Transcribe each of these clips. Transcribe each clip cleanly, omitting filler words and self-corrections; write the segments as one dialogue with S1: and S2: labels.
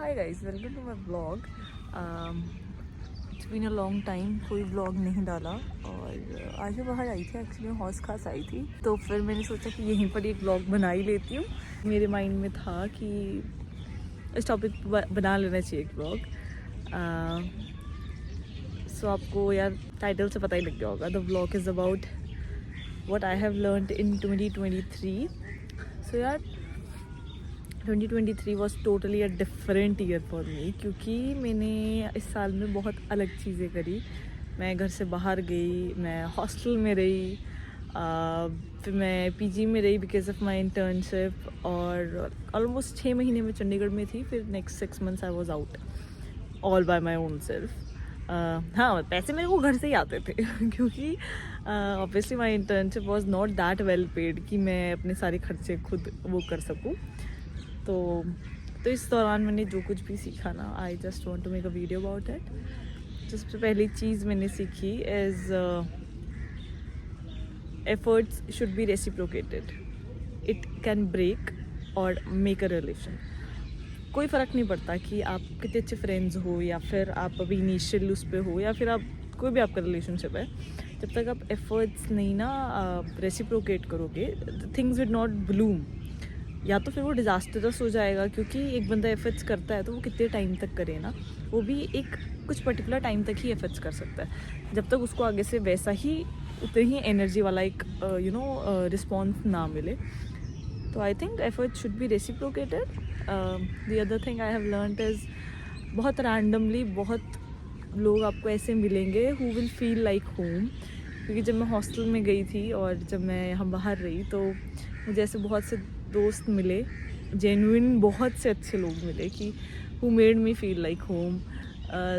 S1: Hi guys, welcome to my vlog. It's been a long time कोई vlog नहीं डाला और आज मैं बाहर आई थी, एक्चुअली हौस खास आई थी, तो फिर मैंने सोचा कि यहीं पर एक व्लॉग बना ही लेती हूँ। मेरे माइंड में था कि इस टॉपिक पर बना लेना चाहिए एक व्लॉग। सो आपको यार टाइटल से पता ही लग गया होगा, the vlog is about what I have learned in 2023. So यार 2023 was totally a different year for me, क्योंकि मैंने इस साल में बहुत अलग चीज़ें करी। मैं घर से बाहर गई, मैं हॉस्टल में रही, फिर मैं पीजी में रही बिकॉज ऑफ माई इंटर्नशिप, और ऑलमोस्ट 6 महीने में चंडीगढ़ में थी। फिर next 6 months I was out all bye my own self. हाँ, पैसे मेरे को घर से ही आते थे क्योंकि obviously my internship was not that well paid कि मैं अपने सारे खर्चे खुद वो कर सकूँ। तो इस दौरान मैंने जो कुछ भी सीखा ना, I just want to make a video about it. तो सबसे पहली चीज़ मैंने सीखी is efforts should be reciprocated. It can break और मेक अ रिलेशन। कोई फ़र्क नहीं पड़ता कि आप कितने अच्छे फ्रेंड्स हो, या फिर आप अभी इनिशियल उस पर हो, या फिर आप कोई भी आपका रिलेशनशिप है, जब तक आप एफर्ट्स नहीं ना रेसिप्रोकेट करोगे, थिंग्स विल नॉट ब्लूम। या तो फिर वो डिज़ास्टरस हो जाएगा, क्योंकि एक बंदा एफर्ट्स करता है तो वो कितने टाइम तक करे ना, वो भी एक कुछ पर्टिकुलर टाइम तक ही एफर्ट्स कर सकता है, जब तक उसको आगे से वैसा ही उतनी ही एनर्जी वाला एक रिस्पॉन्स ना मिले। तो I think effort should be reciprocated. The other thing I have learned is, बहुत रैंडमली बहुत लोग आपको ऐसे मिलेंगे who will feel like home. क्योंकि जब मैं हॉस्टल में गई थी और जब मैं यहाँ बाहर रही, तो मुझे ऐसे बहुत से दोस्त मिले, जेन्युइन बहुत से अच्छे लोग मिले कि who made me feel like home.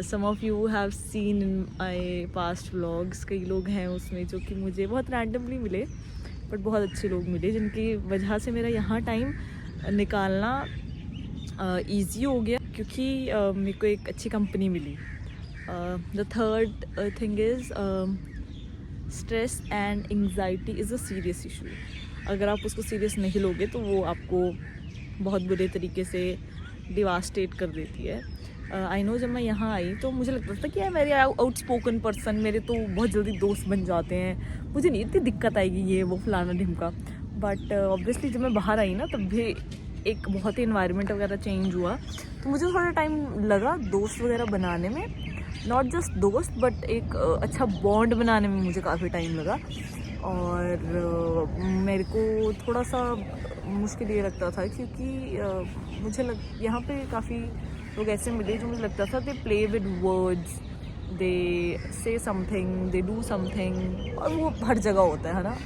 S1: Some of you have seen in my past vlogs, कई लोग हैं उसमें जो कि मुझे बहुत रैंडमली मिले, बट बहुत अच्छे लोग मिले, जिनकी वजह से मेरा यहाँ टाइम निकालना ईजी हो गया, क्योंकि मेरे को एक अच्छी कंपनी मिली। The third thing is stress and anxiety is a serious issue. अगर आप उसको सीरियस नहीं लोगे तो वो आपको बहुत बुरे तरीके से डिवास्टेट कर देती है। आई नो, जब मैं यहाँ आई तो मुझे लगता था कि यार मेरे आउटस्पोकन पर्सन, मेरे तो बहुत जल्दी दोस्त बन जाते हैं, मुझे नहीं इतनी दिक्कत आएगी ये वो फलाना ढिमका। बट ऑब्वियसली जब मैं बाहर आई ना, तब भी एक बहुत ही इन्वायरमेंट वगैरह चेंज हुआ, तो मुझे थोड़ा टाइम लगा दोस्त वगैरह बनाने में। नॉट जस्ट दोस्त, बट एक अच्छा बॉन्ड बनाने में मुझे काफ़ी टाइम लगा। और मेरे को थोड़ा सा मुश्किल ये लगता था, क्योंकि मुझे यहाँ पे काफ़ी लोग ऐसे मिले जो मुझे लगता था दे प्ले विद वर्ड्स, दे से समथिंग, दे डू समथिंग, और वो हर जगह होता है ना,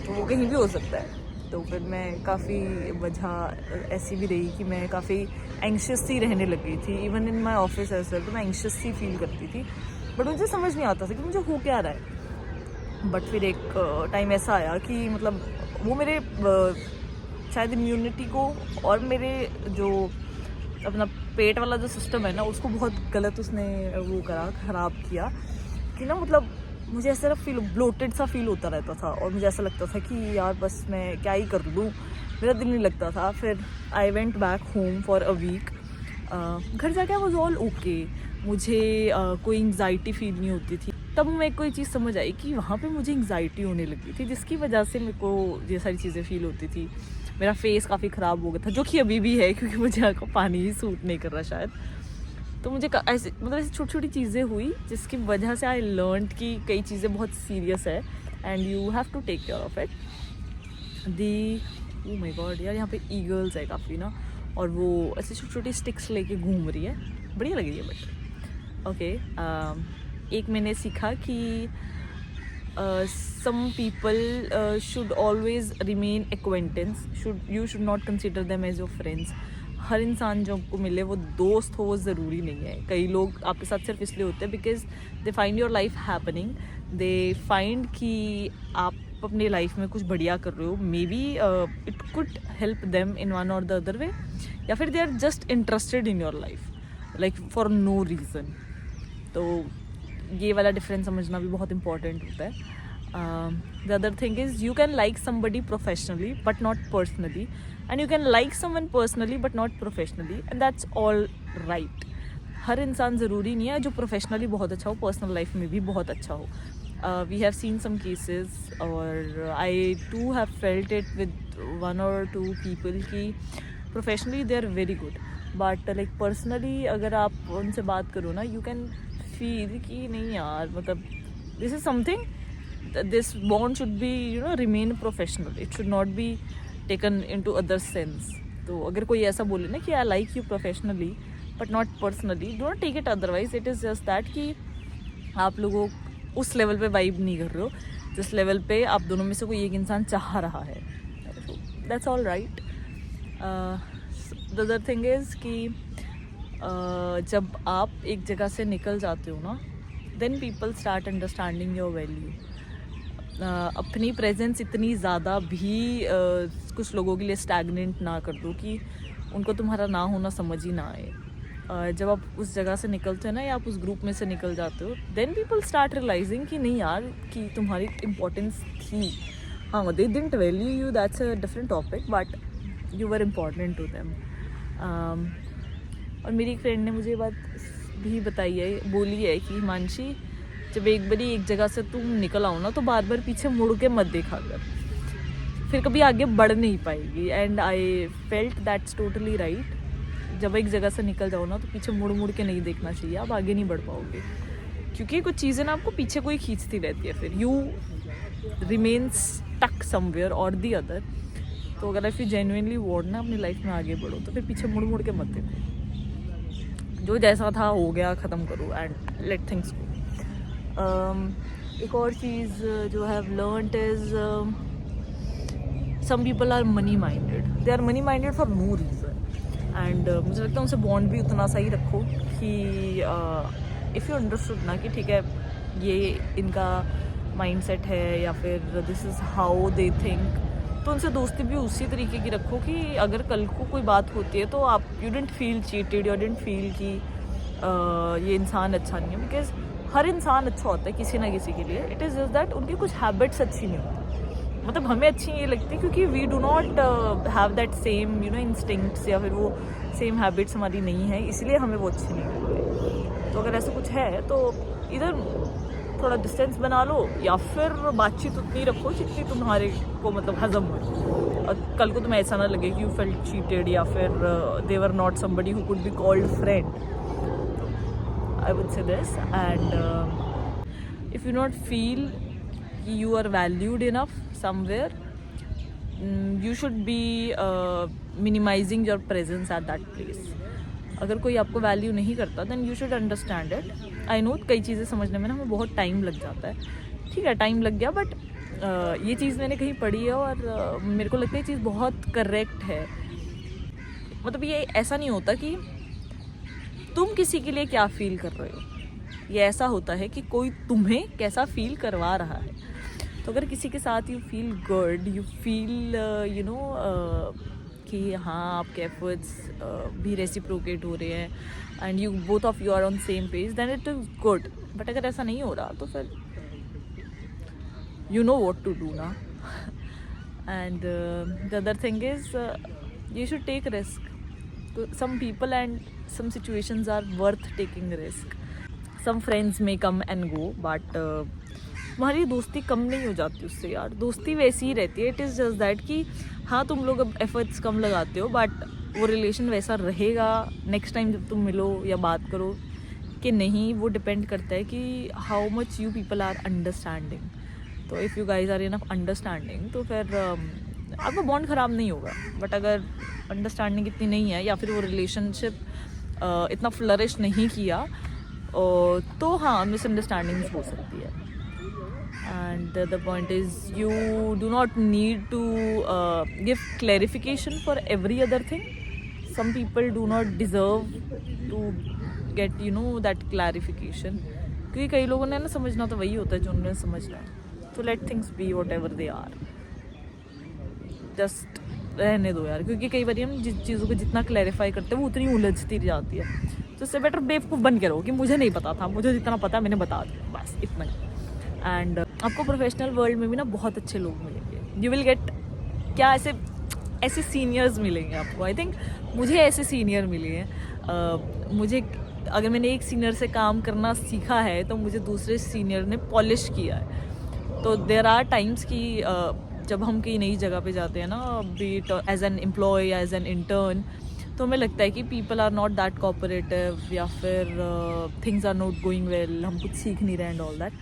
S1: तो वो कहीं भी हो सकता है। तो फिर मैं काफ़ी वजह ऐसी भी रही कि मैं काफ़ी एंग्शियस सी रहने लग गई थी, इवन इन माई ऑफिस ऐसे, तो मैं एंग्शियस सी फील करती थी, बट मुझे समझ नहीं आता था कि मुझे हो क्या रहा है। बट फिर एक टाइम ऐसा आया कि मतलब वो मेरे शायद इम्यूनिटी को और मेरे जो अपना पेट वाला जो सिस्टम है ना, उसको बहुत गलत उसने वो करा, ख़राब किया कि ना, मतलब मुझे ऐसा फील ब्लोटेड सा फील होता रहता था, और मुझे ऐसा लगता था कि यार बस मैं क्या ही कर लूँ, मेरा दिल नहीं लगता था। फिर I went back home for a week. घर जाके आई वॉज ऑल ओके, मुझे कोई एंग्जाइटी फील नहीं होती थी। तब मेरे को ये चीज़ समझ आई कि वहाँ पे मुझे एंग्जाइटी होने लगी थी, जिसकी वजह से मेरे को ये सारी चीज़ें फील होती थी। मेरा फेस काफ़ी ख़राब हो गया था, जो कि अभी भी है, क्योंकि मुझे पानी ही सूट नहीं कर रहा शायद। तो मुझे ऐसे मतलब ऐसी छोटी छोटी चीज़ें हुई, जिसकी वजह से आई लर्न कि कई चीज़ें बहुत सीरियस है and you have to take care of it. Oh my God यार, यहाँ पे ईगल्स है काफ़ी ना, और वो ऐसे छोटी छोटी स्टिक्स लेके घूम रही है, बढ़िया लग रही है। बट ओके, एक मैंने सीखा कि some people should always remain acquaintance, you should not consider them as your friends. हर इंसान जो आपको मिले वो दोस्त हो, वो ज़रूरी नहीं है। कई लोग आपके साथ सिर्फ इसलिए होते हैं because they find your life happening, they find कि आप अपने लाइफ में कुछ बढ़िया कर रहे हो, maybe it could help them in one or the other way, या फिर they are just interested in your life like for no reason. तो ये वाला डिफरेंस समझना भी बहुत इंपॉर्टेंट होता है। The other thing is, you can like somebody professionally but not personally, and you can like someone personally but not professionally, and that's all right. हर इंसान ज़रूरी नहीं है जो प्रोफेशनली बहुत अच्छा हो पर्सनल लाइफ में भी बहुत अच्छा हो. We have seen some cases, और I too have felt it with 1 or 2 people कि professionally they are very good, but like personally अगर आप उनसे बात करो ना, you can feel कि नहीं यार, मतलब this is something, this bond should be, you know, remain professional, it should not be taken into other sense. तो अगर कोई ऐसा बोले ना कि I like you professionally but not personally, do not take it otherwise. It is just that कि आप लोगों उस लेवल पे वाइब नहीं कर रहे हो जिस लेवल पे आप दोनों में से कोई एक इंसान चाह रहा है. That's all right. The other thing is कि जब आप एक जगह से निकल जाते हो ना, then people start understanding your value. अपनी प्रेजेंस इतनी ज़्यादा भी कुछ लोगों के लिए स्टैगनेंट ना कर दो कि उनको तुम्हारा ना होना समझ ही ना आए. जब आप उस जगह से निकलते हो ना, या आप उस ग्रुप में से निकल जाते हो, देन पीपल स्टार्ट रियलाइजिंग कि नहीं यार, कि तुम्हारी इम्पोर्टेंस थी. हाँ, they didn't value you, that's a different topic, but you were important to them. और मेरी एक फ्रेंड ने मुझे ये बात भी बताई है, बोली है कि हिमांशी, जब एक बारी एक जगह से तुम निकल आओ ना, तो बार बार पीछे मुड़ के मत देखा कर, फिर कभी आगे बढ़ नहीं पाएगी. And I felt that's totally right. जब एक जगह से निकल जाओ ना, तो पीछे मुड़ मुड़ के नहीं देखना चाहिए, आप आगे नहीं बढ़ पाओगे, क्योंकि कुछ चीज़ें ना आपको पीछे कोई खींचती रहती है, फिर यू रिमेन स्टक समवेयर और दी अदर. तो अगर इफ़ यू जेन्युइनली वांट ना अपनी लाइफ में आगे बढ़ो, तो फिर पीछे मुड़ मुड़ के मत देखो. जो जैसा था हो गया, ख़त्म करो एंड लेट थिंग्स गो. एक और चीज़ जो I have learned is some people are money minded. They are money minded for no reason. And मुझे लगता है उनसे बॉन्ड भी उतना सा ही रखो कि इफ़ यू अंडरस्टूड ना कि ठीक है, ये इनका माइंडसेट है, या फिर this is how they think, तो उनसे दोस्ती भी उसी तरीके की रखो कि अगर कल को कोई बात होती है तो आप you didn't feel cheated, you didn't feel कि ये इंसान अच्छा नहीं है. बिकॉज हर इंसान अच्छा होता है किसी ना किसी के लिए. इट इज़ जस्ट दैट उनकी कुछ हैबिट्स अच्छी नहीं होती. मतलब हमें अच्छी ये लगती है क्योंकि we do not have that same, you know, instincts, या फिर वो सेम हैबिट्स हमारी नहीं है, इसलिए हमें वो अच्छी नहीं लगती. तो अगर ऐसा कुछ है तो इधर थोड़ा डिस्टेंस बना लो, या फिर बातचीत उतनी रखो जितनी तुम्हारे को मतलब हजम हो. और कल को तुम्हें ऐसा ना लगे कि यू फेल्ट चीटेड, या फिर they were not somebody who could be called friend. I would say this. And if you not feel you are valued enough somewhere, you should be minimizing your presence at that place. अगर कोई आपको value नहीं करता, then you should understand it. I know कई चीज़ें समझने में ना हमें बहुत टाइम लग जाता है. ठीक है, टाइम लग गया, बट ये चीज़ मैंने कहीं पढ़ी है, और मेरे को लगता है ये चीज़ बहुत करेक्ट है. मतलब ये ऐसा नहीं होता कि तुम किसी के लिए क्या फील कर रहे हो, ये ऐसा होता है कि कोई तुम्हें कैसा फील करवा रहा है. तो अगर किसी के साथ you feel good, you feel you know कि हाँ, आपके एफर्ट्स भी रेसिप्रोकेट हो रहे हैं, and you both of you are on same page, then it is good. But अगर ऐसा नहीं हो रहा, तो फिर you know what to do ना. And the other thing is you should take risk. Some people and some situations are worth taking risk. Some friends may come and go, but तुम्हारी दोस्ती कम नहीं हो जाती उससे यार. दोस्ती वैसी ही रहती है. इट इज़ जस्ट दैट कि हाँ, तुम लोग अब एफर्ट्स कम लगाते हो, बट वो रिलेशन वैसा रहेगा नेक्स्ट टाइम जब तुम मिलो या बात करो कि नहीं. वो डिपेंड करता है कि how much you people are understanding. तो if you guys are enough understanding, तो फिर आपका बॉन्ड ख़राब नहीं होगा. बट अगर अंडरस्टैंडिंग इतनी नहीं है, या फिर वो रिलेशनशिप इतना फ्लरिश नहीं किया, तो हाँ, मिसअंडरस्टैंडिंग्स हो सकती है. And the point is, you do not need to give clarification for every other thing. Some people do not deserve to get, you know, that clarification. क्योंकि कई लोगों ने ना समझना तो वही होता है जो उन्होंने समझना है. तो let things be whatever they are. Just रहने दो यार, क्योंकि कई बार हम जिस चीज़ों को जितना क्लैरिफाई करते हैं वो उतनी उलझती जाती है. तो इससे बेटर बेवकूफ़ बन के रहो कि मुझे नहीं पता था, मुझे जितना पता मैंने बता दिया, बस इतना ही. एंड आपको प्रोफेशनल वर्ल्ड में भी ना बहुत अच्छे लोग मिलेंगे. यू विल गेट क्या ऐसे सीनियर्स मिलेंगे आपको. आई थिंक मुझे ऐसे सीनियर मिले हैं मुझे अगर मैंने एक सीनियर से काम करना सीखा है तो मुझे दूसरे सीनियर ने पॉलिश किया है। तो देयर आर टाइम्स कि जब हम कहीं नई जगह पे जाते हैं ना, be it as an employee या एज एन इंटर्न, तो हमें लगता है कि people are not that cooperative या फिर things are not going well, हम कुछ सीख नहीं रहे एंड ऑल दैट।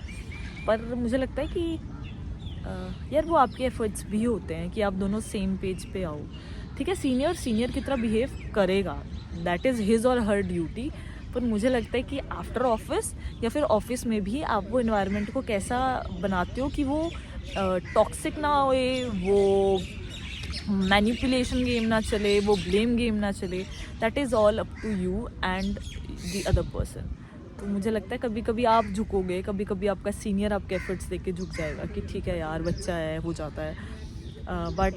S1: पर मुझे लगता है कि यार वो आपके एफर्ट्स भी होते हैं कि आप दोनों सेम पेज पे आओ। ठीक है, सीनियर की तरह बिहेव करेगा, दैट इज़ हिज और हर ड्यूटी। पर मुझे लगता है कि आफ्टर ऑफिस या फिर ऑफिस में भी आप वो इन्वायरमेंट को कैसा बनाते हो कि वो टॉक्सिक ना होए, वो मैनिपुलेशन गेम ना चले, वो ब्लेम गेम ना चले। That is all up to you and the other person. तो मुझे लगता है कभी कभी आप झुकोगे, कभी कभी आपका सीनियर आपके एफर्ट्स देख के झुक जाएगा कि ठीक है यार बच्चा है, हो जाता है, but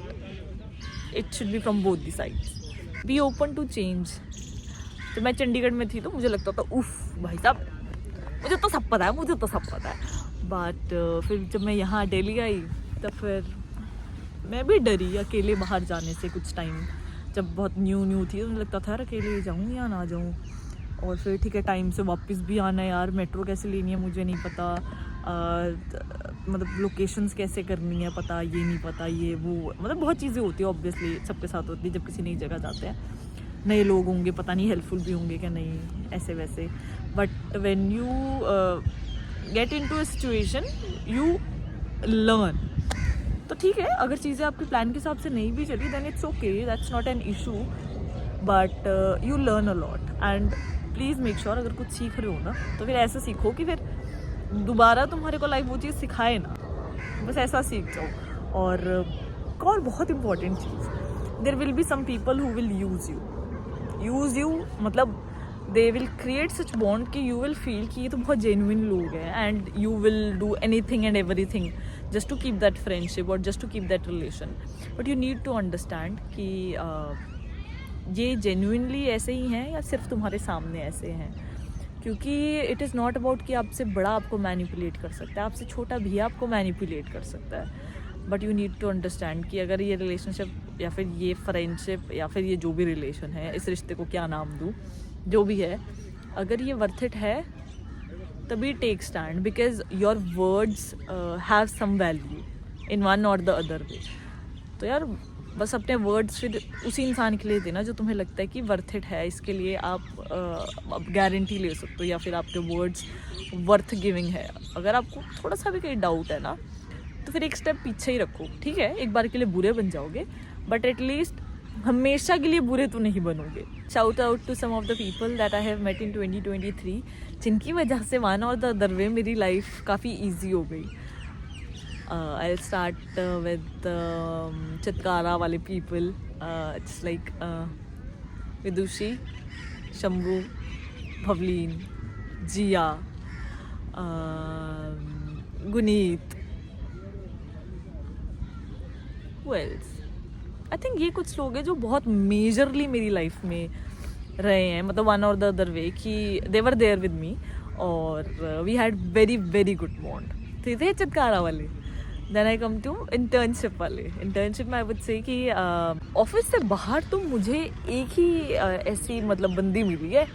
S1: it should be from both the sides. Be open to change. तो मैं चंडीगढ़ में थी तो मुझे लगता था उफ भाई साहब मुझे तो सब पता है, बट फिर जब मैं यहाँ दिल्ली आई तो फिर मैं भी डरी अकेले बाहर जाने से। कुछ टाइम जब बहुत न्यू थी तो मुझे लगता था यार अकेले जाऊँ या ना जाऊँ। और फिर ठीक है, टाइम से वापस भी आना है यार, मेट्रो कैसे लेनी है मुझे नहीं पता, मतलब लोकेशंस कैसे करनी है पता, ये नहीं पता, ये वो, मतलब बहुत चीज़ें होती है ऑब्वियसली, सबके साथ होती है जब किसी नई जगह जाते हैं। नए लोग होंगे, पता नहीं हेल्पफुल भी होंगे क्या नहीं, ऐसे वैसे। But when you get into a situation you learn. तो ठीक है, अगर चीज़ें आपके प्लान के हिसाब से नहीं भी चली then it's okay, that's not an issue, but you learn a lot. And please make sure अगर कुछ सीख रहे हो ना तो फिर ऐसा सीखो कि फिर दोबारा तुम्हारे को लाइफ वो चीज़ सिखाए ना, बस ऐसा सीख जाओ। और एक और बहुत इंपॉर्टेंट चीज़, there will be some people who will use you, मतलब they will create such bond कि यू विल फील कि ये तो बहुत जेन्युइन लोग हैं and you will do anything and everything just to keep that friendship और just to keep that relation. But you need to understand कि ये जेन्युइनली ऐसे ही हैं या सिर्फ तुम्हारे सामने ऐसे हैं। क्योंकि इट इज़ नॉट अबाउट कि आपसे बड़ा आपको मैनिपुलेट कर सकता है, आपसे छोटा भी आपको मैनिपुलेट कर सकता है। But you need to understand कि अगर ये रिलेशनशिप या फिर ये फ्रेंडशिप या फिर ये जो भी रिलेशन है, इस रिश्ते को क्या नाम दूँ, जो भी है, अगर ये वर्थ इट है तभी take stand, because your words have some value in one or the other way. तो यार बस अपने वर्ड्स फिर उसी इंसान के लिए देना जो तुम्हें लगता है कि वर्थ इट है, इसके लिए आप गारंटी ले सकते हो, या फिर आपके वर्ड्स वर्थ गिविंग है। अगर आपको थोड़ा सा भी कहीं डाउट है ना तो फिर एक स्टेप पीछे ही रखो। ठीक है, एक बार के लिए बुरे बन जाओगे बट एटलीस्ट हमेशा के लिए बुरे तो नहीं बनोगे। Shout out to some of the people that I have met in 2023 जिनकी वजह से वन और द अदर वे मेरी लाइफ काफ़ी ईजी हो गई। I'll start with Chitkara wale people. It's like Vidushi, Shambhu, Bhavleen, Jia, Guneet. Who else? I think ये कुछ लोग हैं जो बहुत मेजरली मेरी लाइफ में रहे हैं, मतलब वन और द अदर वे कि दे वर देयर विद मी और we had very very good bond. थे चित्कारा वाले। Then I come to internship वाले। इंटर्नशिप में आई वुड से कि ऑफिस से बाहर तो मुझे एक ही ऐसी मतलब बंदी मिली है,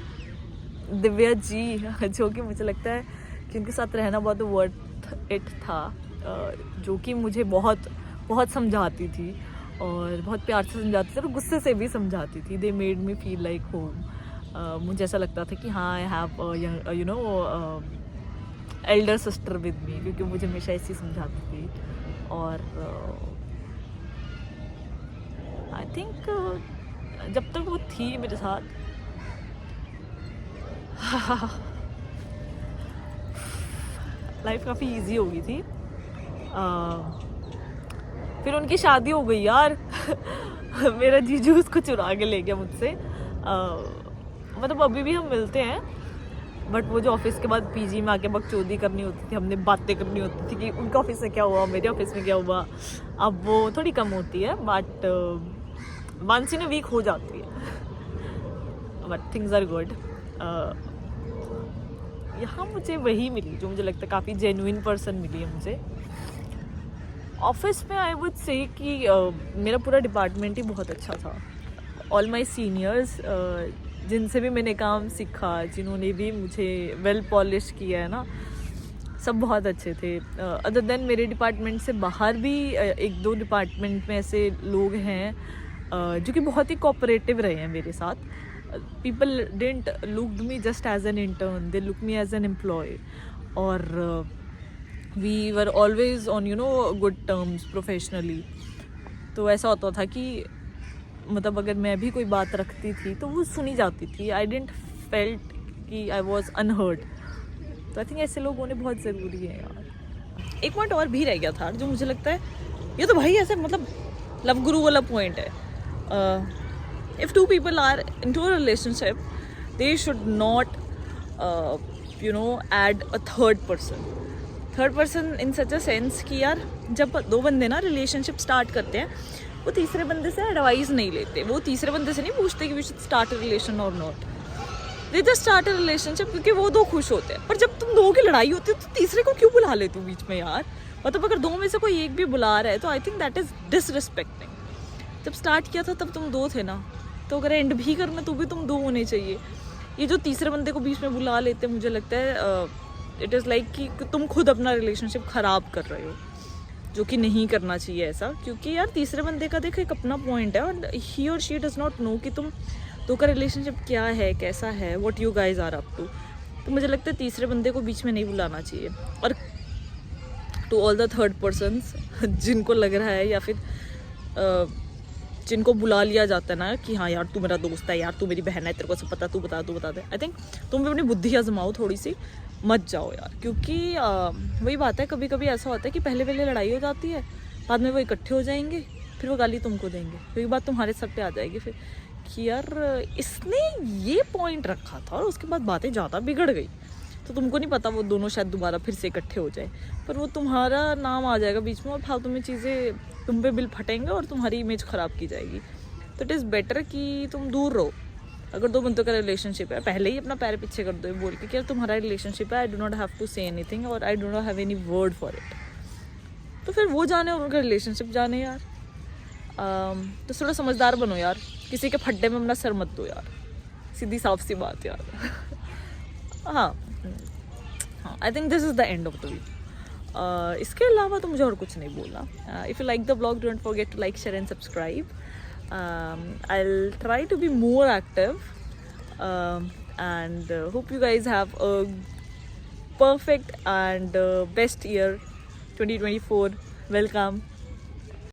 S1: दिव्या जी, जो कि मुझे लगता है कि उनके साथ रहना बहुत वर्थ इट था, जो कि मुझे बहुत बहुत समझाती थी और बहुत प्यार से समझाती थी और गुस्से से भी समझाती थी। They made me feel like home. मुझे ऐसा लगता था कि हाँ I have you know elder sister with me, क्योंकि मुझे हमेशा ऐसी समझाती थी। और आई थिंक जब तक वो थी मेरे साथ लाइफ काफ़ी इजी हो गई थी। फिर उनकी शादी हो गई यार मेरा जीजू उसको चुरा के ले गया मुझसे। मतलब अभी भी हम मिलते हैं बट वो जो ऑफिस के बाद पीजी में आके बकचोदी करनी होती थी, हमने बातें करनी होती थी कि उनके ऑफिस में क्या हुआ, मेरे ऑफिस में क्या हुआ, अब वो थोड़ी कम होती है but once in a week हो जाती है। But things are good. यहाँ मुझे वही मिली जो मुझे लगता है काफ़ी जेन्युइन पर्सन मिली है मुझे। ऑफिस में आई वुड से कि मेरा पूरा डिपार्टमेंट ही बहुत अच्छा था। ऑल माई सीनियर्स जिनसे भी मैंने काम सीखा, जिन्होंने भी मुझे वेल पॉलिश किया है ना, सब बहुत अच्छे थे. अदर देन मेरे डिपार्टमेंट से बाहर भी एक दो डिपार्टमेंट में ऐसे लोग हैं जो कि बहुत ही कोऑपरेटिव रहे हैं मेरे साथ. People didn't look me just as an intern, they look me as an employ. और we were always on good terms professionally. तो ऐसा होता था कि मतलब अगर मैं भी कोई बात रखती थी तो वो सुनी जाती थी. आई डिडंट फेल्ट कि आई वॉज अनहर्ड. तो आई थिंक ऐसे लोग होने बहुत ज़रूरी है यार. एक पॉइंट और भी रह गया था जो मुझे लगता है ये तो भाई ऐसे मतलब लव गुरु वाला पॉइंट है. If two people are into a relationship they should not add a third person in such a sense कि यार जब दो बंदे ना रिलेशनशिप स्टार्ट करते हैं वो तीसरे बंदे से एडवाइस नहीं लेते. वो तीसरे बंदे से नहीं पूछते कि we should start a relation और not. They just start a relationship क्योंकि वो दो खुश होते हैं. पर जब तुम दो की लड़ाई होती है तो तीसरे को क्यों बुला लेते हो बीच में यार. मतलब अगर दो में से कोई एक भी बुला रहा है तो I think that is disrespecting. जब स्टार्ट किया था तब तुम दो थे ना, तो अगर एंड भी करना तो भी तुम दो होने चाहिए. ये जो तीसरे बंदे को बीच में बुला लेते हैं मुझे लगता है इट इज़ लाइक कि तुम खुद अपना रिलेशनशिप ख़राब कर रहे हो, जो कि नहीं करना चाहिए ऐसा. क्योंकि यार तीसरे बंदे का देखो एक अपना पॉइंट है और ही और शी डज़ नॉट नो कि तुम दो का रिलेशनशिप क्या है, कैसा है, what you guys are up to. तो मुझे लगता है तीसरे बंदे को बीच में नहीं बुलाना चाहिए. और to all the third persons जिनको लग रहा है या फिर जिनको बुला लिया जाता है ना कि हाँ यार तू मेरा दोस्त है, यार तू मेरी बहन है, तेरे को सब पता, तू बता दे. आई थिंक तुम भी अपनी बुद्धि आजमाओ थोड़ी सी, मत जाओ यार. क्योंकि वही बात है, कभी कभी ऐसा होता है कि पहले लड़ाई हो जाती है, बाद में वो इकट्ठे हो जाएंगे, फिर वो गाली तुमको देंगे, फिर एक बात तुम्हारे सर पे आ जाएगी फिर कि यार इसने ये पॉइंट रखा था, और उसके बाद बातें ज़्यादा बिगड़ गई. तो तुमको नहीं पता वो दोनों शायद दोबारा फिर से इकट्ठे हो जाए, पर वो तुम्हारा नाम आ जाएगा बीच में और फालतू में चीज़ें तुम पे बिल फटेंगे और तुम्हारी इमेज ख़राब की जाएगी. तो इट इज़ बेटर कि तुम दूर रहो. अगर दो बंदों का रिलेशनशिप है पहले ही अपना पैर पीछे कर दो बोल के कि यार तुम्हारा रिलेशनशिप है, I do not have to say anything और I do not have any word for it. तो फिर वो जाने और उनका रिलेशनशिप जाने यार. तो थोड़ा समझदार बनो यार, किसी के फड्डे में अपना सर मत दो यार, सीधी साफ सी बात यार. हाँ, I think this is the end of the week. इसके अलावा तो मुझे और कुछ नहीं बोलना. If you like the blog don't forget to like, share and subscribe. I'll try to be more active and hope you guys have a perfect and best year 2024. Welcome.